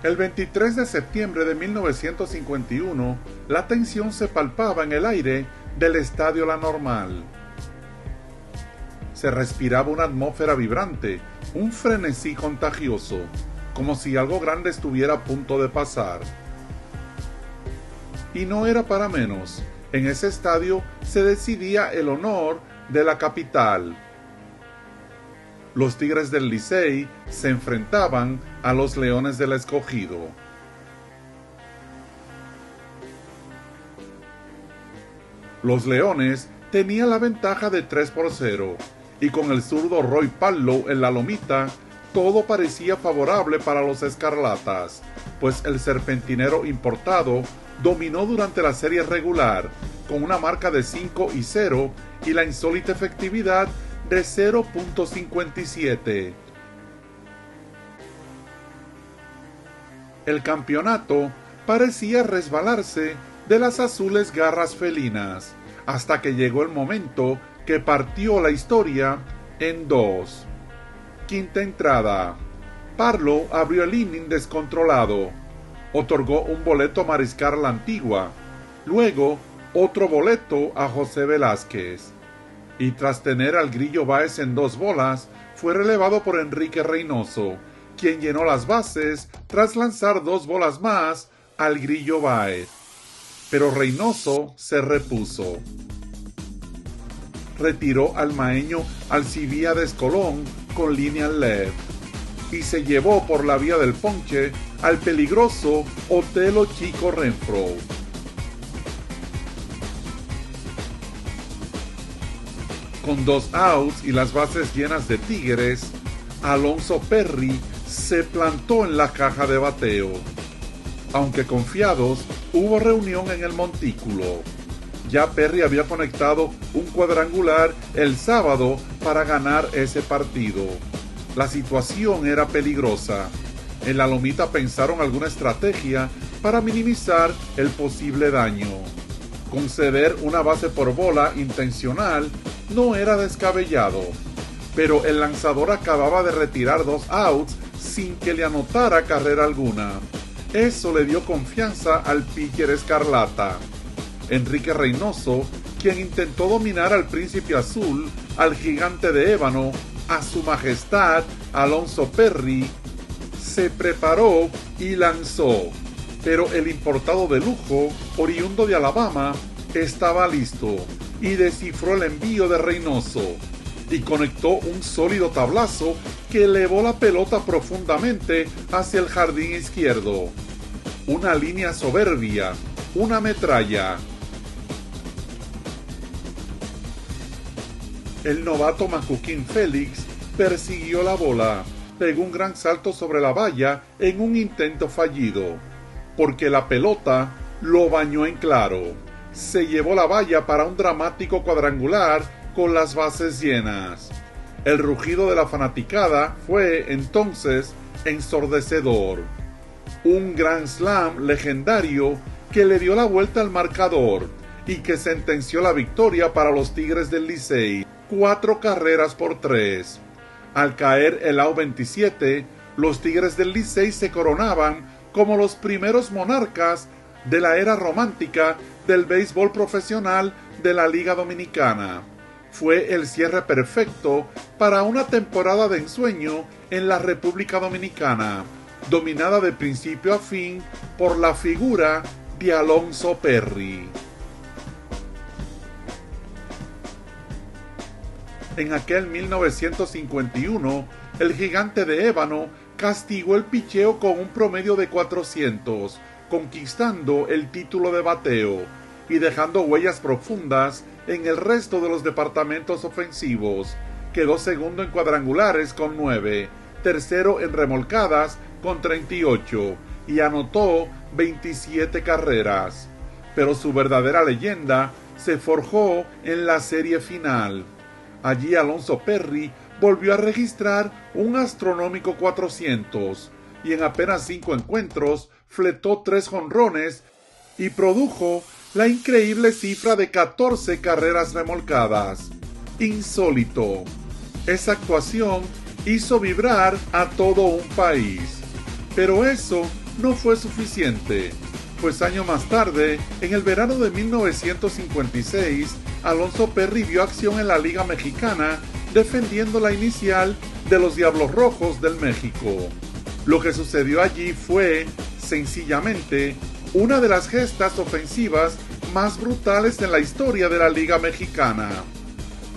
El 23 de septiembre de 1951, la tensión se palpaba en el aire del Estadio La Normal. Se respiraba una atmósfera vibrante, un frenesí contagioso, como si algo grande estuviera a punto de pasar. Y no era para menos, en ese estadio se decidía el honor de la capital. Los Tigres del Licey se enfrentaban a los Leones del Escogido. Los Leones tenían la ventaja de 3-0, y con el zurdo Roy Pallow en la lomita, todo parecía favorable para los Escarlatas, pues el serpentinero importado dominó durante la serie regular, con una marca de 5-0 y la insólita efectividad de 0.57. El campeonato parecía resbalarse de las azules garras felinas, hasta que llegó el momento que partió la historia en dos. Quinta entrada. Parlo abrió el inning descontrolado. Otorgó un boleto a Mariscal La Antigua. Luego, otro boleto a José Velázquez. Y tras tener al Grillo Báez en 2 bolas, fue relevado por Enrique Reynoso, quien llenó las bases tras lanzar 2 bolas más al Grillo Báez. Pero Reynoso se repuso. Retiró al maeño Alcibiades Colón con línea al left y se llevó por la vía del ponche al peligroso Otelo Chico Renfroe. Con 2 outs y las bases llenas de Tigres, Alonso Perry se plantó en la caja de bateo. Aunque confiados, hubo reunión en el montículo. Ya Perry había conectado un cuadrangular el sábado para ganar ese partido. La situación era peligrosa. En la lomita pensaron alguna estrategia para minimizar el posible daño. Conceder una base por bola intencional no era descabellado, pero el lanzador acababa de retirar 2 outs sin que le anotara carrera alguna. Eso le dio confianza al pitcher escarlata. Enrique Reynoso, quien intentó dominar al príncipe azul, al gigante de ébano, a su majestad Alonso Perry, se preparó y lanzó, pero el importado de lujo, oriundo de Alabama, estaba listo y descifró el envío de Reynoso y conectó un sólido tablazo que elevó la pelota profundamente hacia el jardín izquierdo. Una línea soberbia, una metralla. El novato Macuquín Félix persiguió la bola, pegó un gran salto sobre la valla en un intento fallido, porque la pelota lo bañó en claro. Se llevó la valla para un dramático cuadrangular con las bases llenas. El rugido de la fanaticada fue entonces ensordecedor. Un grand slam legendario que le dio la vuelta al marcador y que sentenció la victoria para los Tigres del Licey, 4-3. Al caer el out 27, los Tigres del Licey se coronaban como los primeros monarcas de la era romántica del béisbol profesional de la Liga Dominicana. Fue el cierre perfecto para una temporada de ensueño en la República Dominicana, dominada de principio a fin por la figura de Alonso Perry. En aquel 1951, el gigante de ébano castigó el picheo con un promedio de 400, conquistando el título de bateo y dejando huellas profundas en el resto de los departamentos ofensivos. Quedó segundo en cuadrangulares con 9, tercero en remolcadas con 38 y anotó 27 carreras. Pero su verdadera leyenda se forjó en la serie final. Allí Alonso Perry volvió a registrar un astronómico 400 y en apenas 5 encuentros fletó 3 jonrones y produjo la increíble cifra de 14 carreras remolcadas. Insólito. Esa actuación hizo vibrar a todo un país. Pero eso no fue suficiente, pues años más tarde, en el verano de 1956, Alonso Perry vio acción en la Liga Mexicana defendiendo la inicial de los Diablos Rojos del México. Lo que sucedió allí fue, sencillamente, una de las gestas ofensivas más brutales en la historia de la Liga Mexicana.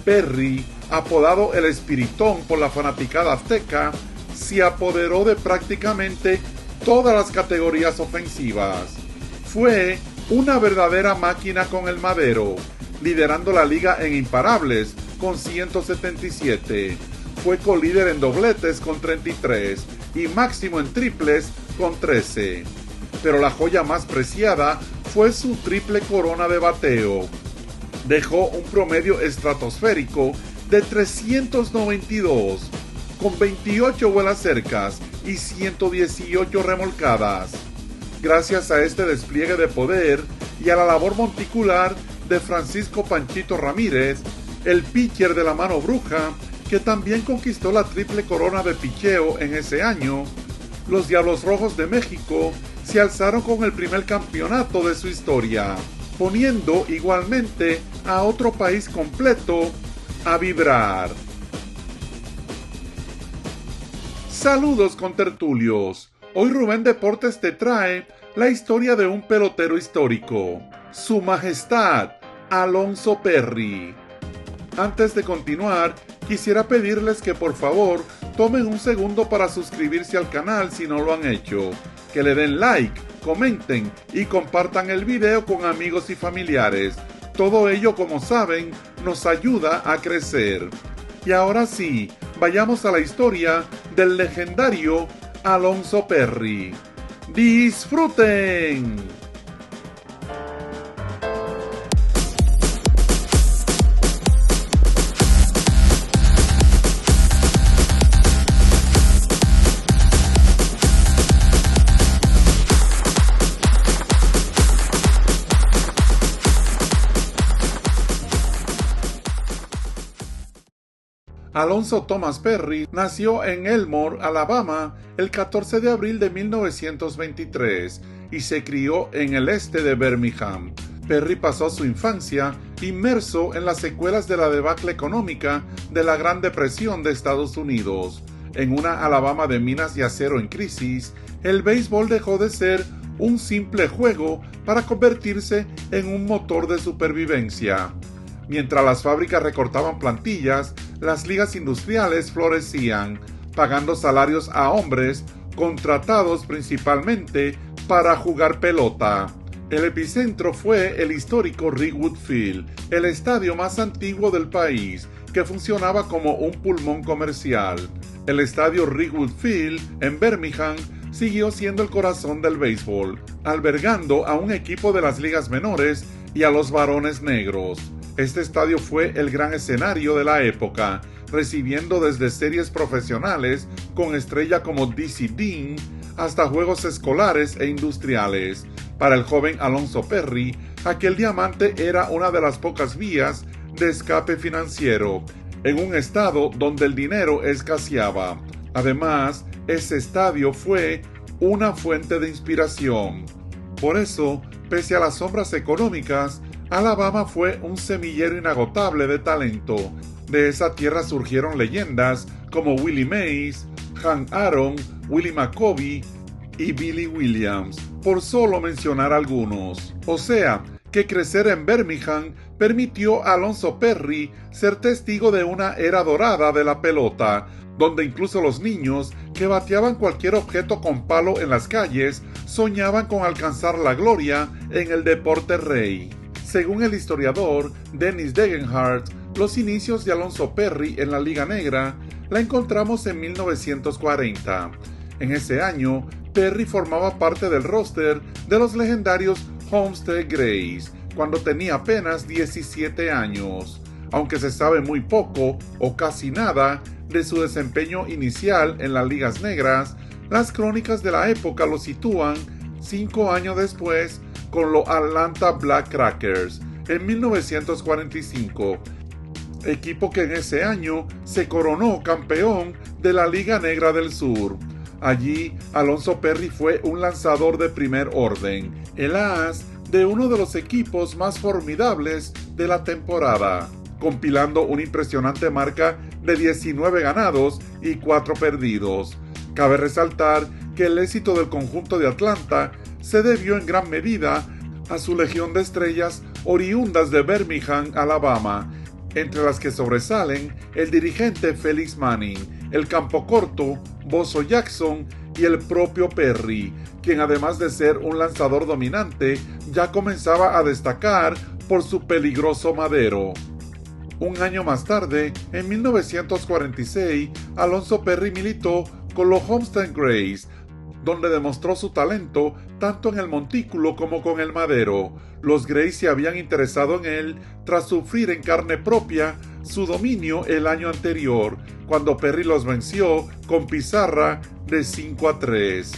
Perry, apodado el Espiritón por la fanaticada azteca, se apoderó de prácticamente todas las categorías ofensivas. Fue una verdadera máquina con el madero, liderando la liga en imparables con 177. Fue colíder en dobletes con 33 y máximo en triples con 13. Pero la joya más preciada fue su triple corona de bateo. Dejó un promedio estratosférico de 392, con 28 vuelas cercas y 118 remolcadas. Gracias a este despliegue de poder y a la labor monticular de Francisco Panchito Ramírez, el pitcher de la mano bruja, que también conquistó la triple corona de picheo en ese año, los Diablos Rojos de México se alzaron con el primer campeonato de su historia, poniendo igualmente a otro país completo a vibrar. Saludos contertulios. Hoy Rubén Deportes te trae la historia de un pelotero histórico, Su Majestad Alonso Perry. Antes de continuar, quisiera pedirles que por favor tomen un segundo para suscribirse al canal si no lo han hecho, que le den like, comenten y compartan el video con amigos y familiares. Todo ello, como saben, nos ayuda a crecer. Y ahora sí, vayamos a la historia del legendario Alonso Perry. ¡Disfruten! Alonso Thomas Perry nació en Elmore, Alabama, el 14 de abril de 1923 y se crió en el este de Birmingham. Perry pasó su infancia inmerso en las secuelas de la debacle económica de la Gran Depresión de Estados Unidos. En una Alabama de minas y acero en crisis, el béisbol dejó de ser un simple juego para convertirse en un motor de supervivencia. Mientras las fábricas recortaban plantillas, las ligas industriales florecían, pagando salarios a hombres contratados principalmente para jugar pelota. El epicentro fue el histórico Rickwood Field, el estadio más antiguo del país, que funcionaba como un pulmón comercial. El estadio Rickwood Field, en Birmingham, siguió siendo el corazón del béisbol, albergando a un equipo de las ligas menores y a los varones negros. Este estadio fue el gran escenario de la época, recibiendo desde series profesionales con estrellas como Dizzy Dean hasta juegos escolares e industriales. Para el joven Alonso Perry, aquel diamante era una de las pocas vías de escape financiero, en un estado donde el dinero escaseaba. Además, ese estadio fue una fuente de inspiración. Por eso, pese a las sombras económicas, Alabama fue un semillero inagotable de talento. De esa tierra surgieron leyendas como Willie Mays, Hank Aaron, Willie McCovey y Billy Williams, por solo mencionar algunos. O sea, que crecer en Birmingham permitió a Alonso Perry ser testigo de una era dorada de la pelota, donde incluso los niños que bateaban cualquier objeto con palo en las calles soñaban con alcanzar la gloria en el deporte rey. Según el historiador Dennis Degenhardt, los inicios de Alonso Perry en la Liga Negra la encontramos en 1940. En ese año, Perry formaba parte del roster de los legendarios Homestead Grays, cuando tenía apenas 17 años. Aunque se sabe muy poco o casi nada de su desempeño inicial en las ligas negras, las crónicas de la época lo sitúan 5 años después con los Atlanta Black Crackers en 1945, equipo que en ese año se coronó campeón de la Liga Negra del Sur. Allí, Alonso Perry fue un lanzador de primer orden, el as de uno de los equipos más formidables de la temporada, compilando una impresionante marca de 19 ganados y 4 perdidos. Cabe resaltar que el éxito del conjunto de Atlanta se debió en gran medida a su legión de estrellas oriundas de Birmingham, Alabama, entre las que sobresalen el dirigente Felix Manning, el campocorto Bozzo Jackson y el propio Perry, quien además de ser un lanzador dominante, ya comenzaba a destacar por su peligroso madero. Un año más tarde, en 1946, Alonso Perry militó con los Homestead Grays, donde demostró su talento tanto en el montículo como con el madero. Los Grays se habían interesado en él tras sufrir en carne propia su dominio el año anterior, cuando Perry los venció con pizarra de 5-3.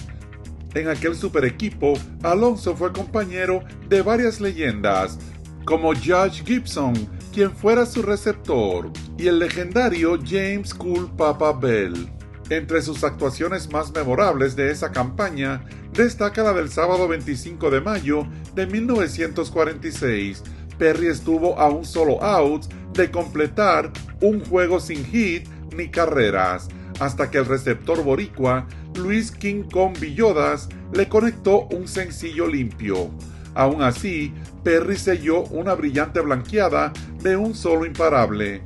En aquel super equipo, Alonso fue compañero de varias leyendas, como Judge Gibson, quien fuera su receptor, y el legendario James Cool Papa Bell. Entre sus actuaciones más memorables de esa campaña, destaca la del sábado 25 de mayo de 1946. Perry estuvo a un solo out de completar un juego sin hit ni carreras, hasta que el receptor boricua Luis King Kong Villodas le conectó un sencillo limpio. Aún así, Perry selló una brillante blanqueada de un solo imparable.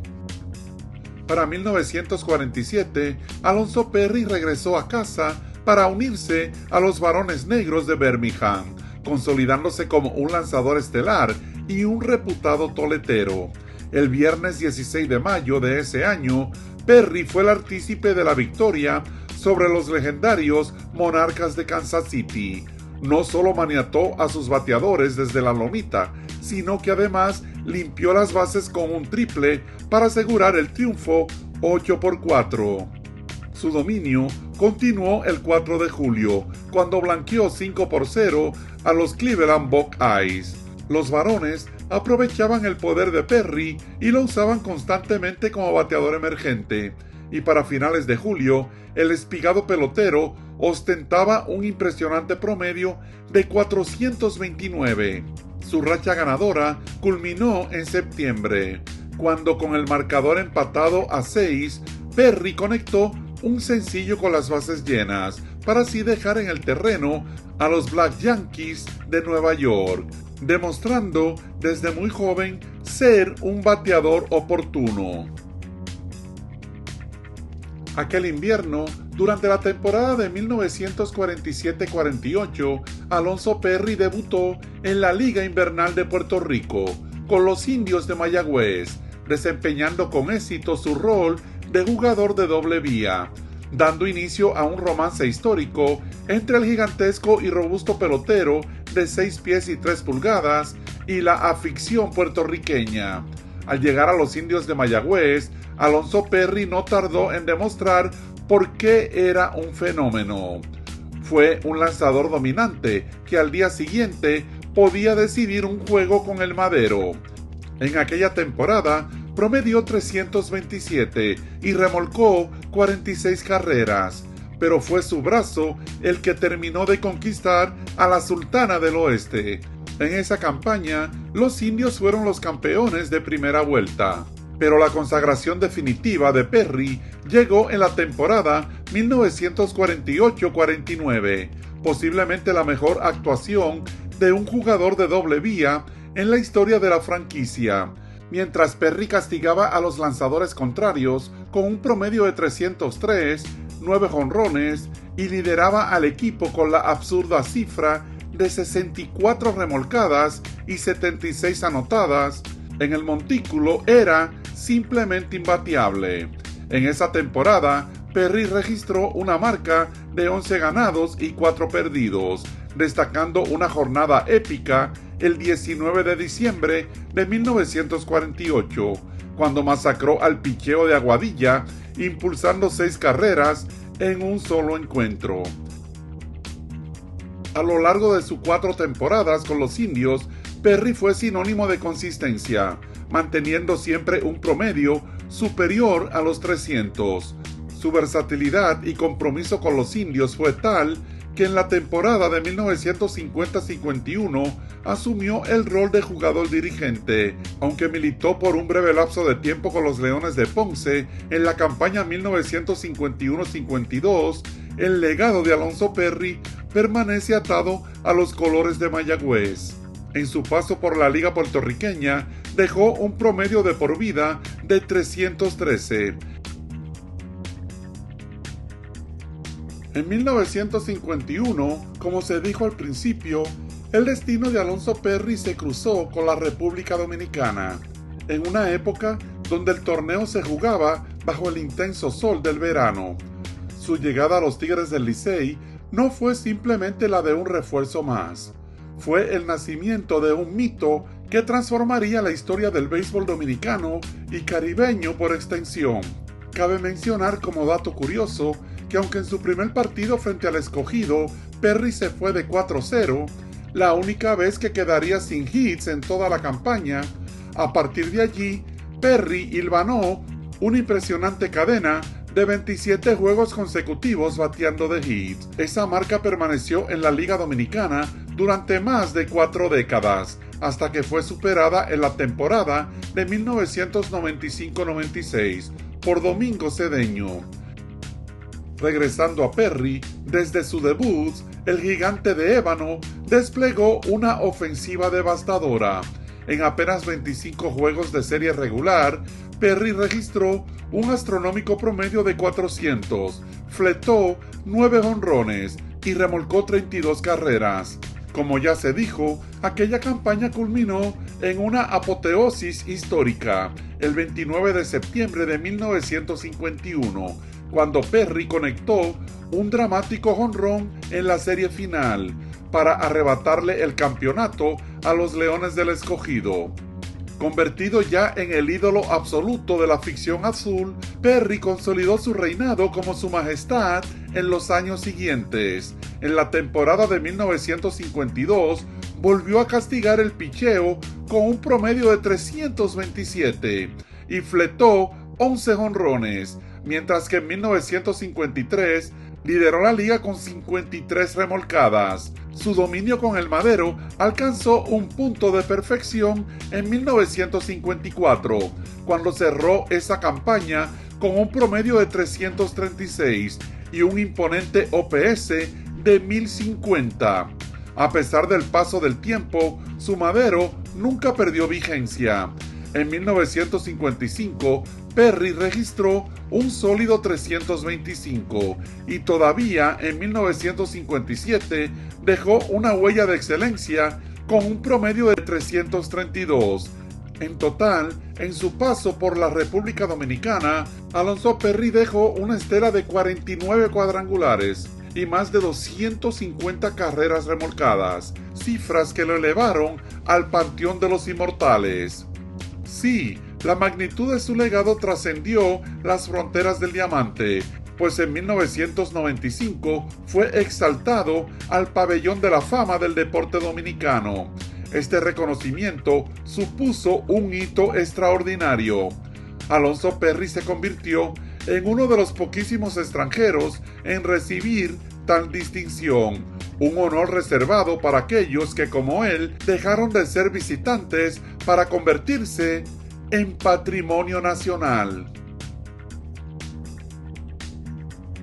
Para 1947, Alonso Perry regresó a casa para unirse a los Varones Negros de Birmingham, consolidándose como un lanzador estelar y un reputado toletero. El viernes 16 de mayo de ese año, Perry fue el artícipe de la victoria sobre los legendarios Monarcas de Kansas City. No solo maniató a sus bateadores desde la lomita, sino que además limpió las bases con un triple para asegurar el triunfo 8-4. Su dominio continuó el 4 de julio, cuando blanqueó 5-0 a los Cleveland Buckeyes. Los varones aprovechaban el poder de Perry y lo usaban constantemente como bateador emergente, y para finales de julio, el espigado pelotero ostentaba un impresionante promedio de 429. Su racha ganadora culminó en septiembre, cuando con el marcador empatado a 6, Perry conectó un sencillo con las bases llenas, para así dejar en el terreno a los Black Yankees de Nueva York, demostrando desde muy joven ser un bateador oportuno. Aquel invierno, durante la temporada de 1947-48, Alonso Perry debutó en la Liga Invernal de Puerto Rico, con los Indios de Mayagüez, desempeñando con éxito su rol de jugador de doble vía, dando inicio a un romance histórico entre el gigantesco y robusto pelotero de 6 pies y 3 pulgadas y la afición puertorriqueña. Al llegar a los Indios de Mayagüez, Alonso Perry no tardó en demostrar por qué era un fenómeno. Fue un lanzador dominante que al día siguiente podía decidir un juego con el madero. En aquella temporada promedió 327 y remolcó 46 carreras, pero fue su brazo el que terminó de conquistar a la Sultana del Oeste. En esa campaña, los indios fueron los campeones de primera vuelta, pero la consagración definitiva de Perry llegó en la temporada 1948-49, posiblemente la mejor actuación de un jugador de doble vía en la historia de la franquicia. Mientras Perry castigaba a los lanzadores contrarios con un promedio de 303, 9 jonrones y lideraba al equipo con la absurda cifra de 64 remolcadas y 76 anotadas, en el montículo era simplemente imbateable. En esa temporada, Perry registró una marca de 11 ganados y 4 perdidos, destacando una jornada épica el 19 de diciembre de 1948, cuando masacró al picheo de Aguadilla, impulsando 6 carreras en un solo encuentro. A lo largo de sus 4 temporadas con los indios, Perry fue sinónimo de consistencia, manteniendo siempre un promedio superior a los 300. Su versatilidad y compromiso con los indios fue tal que en la temporada de 1950-51 asumió el rol de jugador dirigente, aunque militó por un breve lapso de tiempo con los Leones de Ponce en la campaña 1951-52. El legado de Alonso Perry permanece atado a los colores de Mayagüez. En su paso por la liga puertorriqueña dejó un promedio de por vida de 313. En 1951, como se dijo al principio, el destino de Alonso Perry se cruzó con la República Dominicana, en una época donde el torneo se jugaba bajo el intenso sol del verano. Su llegada a los Tigres del Licey no fue simplemente la de un refuerzo más. Fue el nacimiento de un mito que transformaría la historia del béisbol dominicano y caribeño por extensión. Cabe mencionar como dato curioso que aunque en su primer partido frente al Escogido Perry se fue de 4-0, la única vez que quedaría sin hits en toda la campaña, a partir de allí Perry hilvanó una impresionante cadena de 27 juegos consecutivos bateando de hits. Esa marca permaneció en la Liga Dominicana durante más de 4 décadas, hasta que fue superada en la temporada de 1995-96 por Domingo Cedeño. Regresando a Perry, desde su debut, el gigante de ébano desplegó una ofensiva devastadora. En apenas 25 juegos de serie regular, Perry registró un astronómico promedio de 400, fletó 9 jonrones y remolcó 32 carreras. Como ya se dijo, aquella campaña culminó en una apoteosis histórica, el 29 de septiembre de 1951, cuando Perry conectó un dramático jonrón en la serie final para arrebatarle el campeonato a los Leones del Escogido. Convertido ya en el ídolo absoluto de la ficción azul, Perry consolidó su reinado como su majestad en los años siguientes. En la temporada de 1952, volvió a castigar el picheo con un promedio de 327 y fletó 11 jonrones, mientras que en 1953 lideró la liga con 53 remolcadas. Su dominio con el madero alcanzó un punto de perfección en 1954, cuando cerró esa campaña con un promedio de 336 y un imponente OPS de 1050. A pesar del paso del tiempo, su madero nunca perdió vigencia. En 1955, Perry registró un sólido 325 y todavía en 1957 dejó una huella de excelencia con un promedio de 332. En total, en su paso por la República Dominicana, Alonso Perry dejó una estela de 49 cuadrangulares y más de 250 carreras remolcadas, cifras que lo elevaron al panteón de los inmortales. Sí, la magnitud de su legado trascendió las fronteras del diamante, pues en 1995 fue exaltado al Pabellón de la Fama del Deporte Dominicano. Este reconocimiento supuso un hito extraordinario. Alonso Perry se convirtió en uno de los poquísimos extranjeros en recibir tal distinción, un honor reservado para aquellos que, como él, dejaron de ser visitantes para convertirse en patrimonio nacional.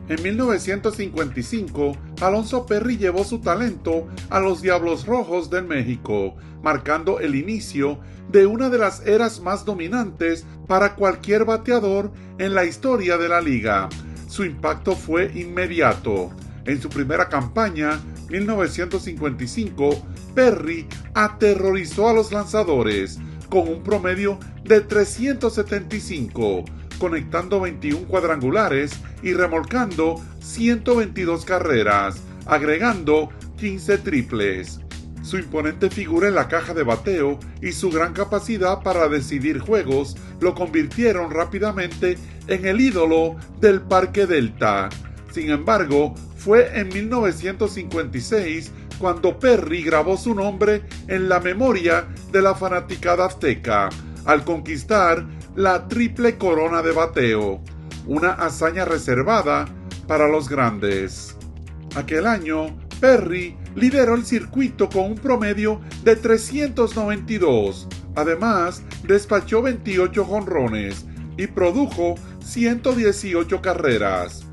En 1955, Alonso Perry llevó su talento a los Diablos Rojos de México, marcando el inicio de una de las eras más dominantes para cualquier bateador en la historia de la liga. Su impacto fue inmediato. En su primera campaña, 1955, Perry aterrorizó a los lanzadores con un promedio de 375, conectando 21 cuadrangulares y remolcando 122 carreras, agregando 15 triples. Su imponente figura en la caja de bateo y su gran capacidad para decidir juegos lo convirtieron rápidamente en el ídolo del Parque Delta. Sin embargo, fue en 1956 cuando Perry grabó su nombre en la memoria de la fanaticada azteca, al conquistar la triple corona de bateo. una hazaña reservada para los grandes. Aquel año, Perry lideró el circuito con un promedio de 392. Además, despachó 28 jonrones y produjo 118 carreras.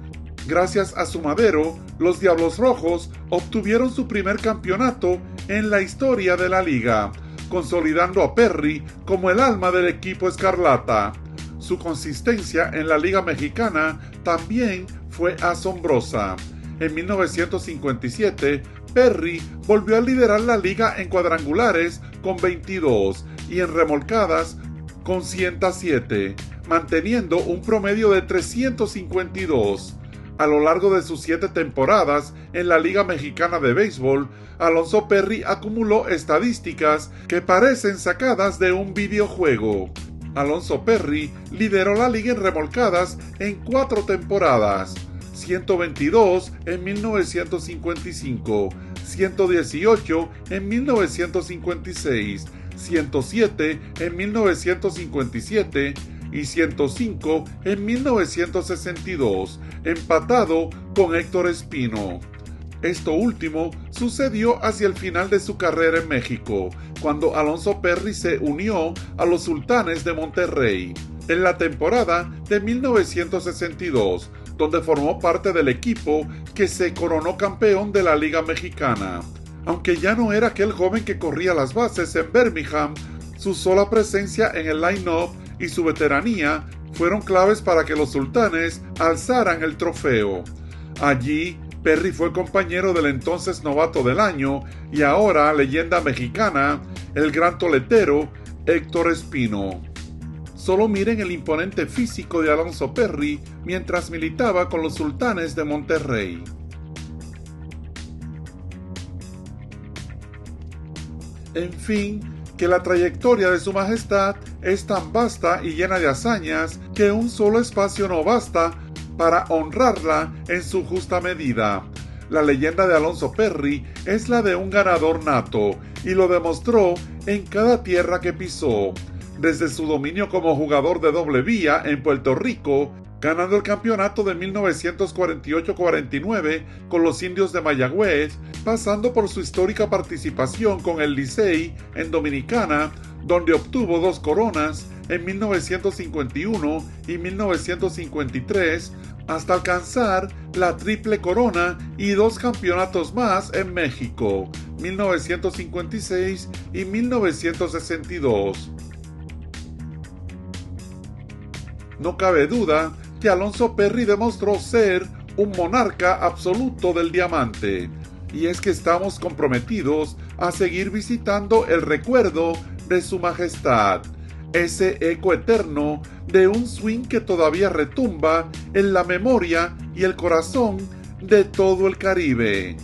Gracias a su madero, los Diablos Rojos obtuvieron su primer campeonato en la historia de la liga, consolidando a Perry como el alma del equipo escarlata. Su consistencia en la Liga Mexicana también fue asombrosa. En 1957, Perry volvió a liderar la liga en cuadrangulares con 22 y en remolcadas con 107, manteniendo un promedio de 352. A lo largo de sus 7 temporadas en la Liga Mexicana de Béisbol, Alonso Perry acumuló estadísticas que parecen sacadas de un videojuego. Alonso Perry lideró la liga en remolcadas en 4 temporadas: 122 en 1955, 118 en 1956, 107 en 1957 y 105 en 1962, empatado con Héctor Espino. Esto último sucedió hacia el final de su carrera en México, cuando Alonso Perry se unió a los Sultanes de Monterrey en la temporada de 1962, donde formó parte del equipo que se coronó campeón de la Liga Mexicana. Aunque ya no era aquel joven que corría las bases en Birmingham, su sola presencia en el line-up y su veteranía fueron claves para que los Sultanes alzaran el trofeo. Allí, Perry fue compañero del entonces novato del año y ahora leyenda mexicana, el gran toletero Héctor Espino. Solo miren el imponente físico de Alonso Perry mientras militaba con los Sultanes de Monterrey. En fin, que la trayectoria de su majestad es tan vasta y llena de hazañas que un solo espacio no basta para honrarla en su justa medida. La leyenda de Alonso Perry es la de un ganador nato y lo demostró en cada tierra que pisó. Desde su dominio como jugador de doble vía en Puerto Rico, ganando el campeonato de 1948-49 con los Indios de Mayagüez, pasando por su histórica participación con el Licey en Dominicana, donde obtuvo 2 coronas en 1951 y 1953, hasta alcanzar la triple corona y 2 campeonatos más en México, 1956 y 1962. No cabe duda que Alonso Perry demostró ser un monarca absoluto del diamante, y es que estamos comprometidos a seguir visitando el recuerdo de su majestad, ese eco eterno de un swing que todavía retumba en la memoria y el corazón de todo el Caribe.